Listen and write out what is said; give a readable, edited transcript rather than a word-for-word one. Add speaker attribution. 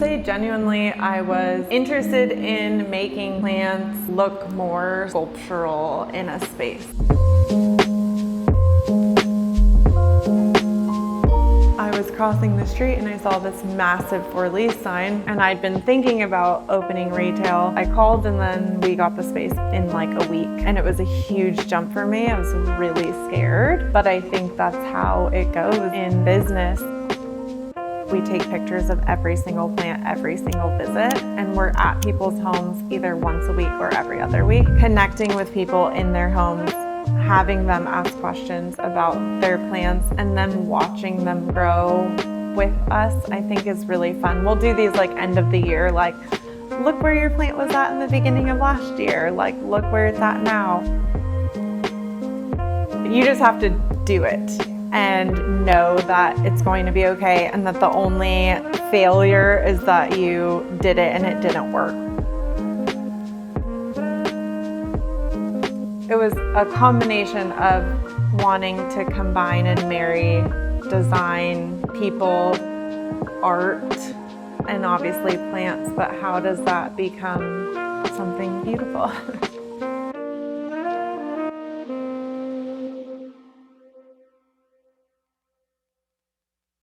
Speaker 1: say genuinely I was interested in making plants look more sculptural in a space. I was crossing the street and I saw this massive for lease sign, and I'd been thinking about opening retail. I called and then we got the space in like a week, and it was a huge jump for me. I was really scared, but I think that's how it goes in business. We take pictures of every single plant, every single visit, and we're at people's homes either once a week or every other week, connecting with people in their homes, having them ask questions about their plants, and then watching them grow with us, I think is really fun. We'll do these like end of the year, like, look where your plant was at in the beginning of last year, like, look where it's at now. You just have to do it and know that it's going to be okay, and that the only failure is that you did it and it didn't work. It was a combination of wanting to combine and marry design, people, art, and obviously plants, but how does that become something beautiful?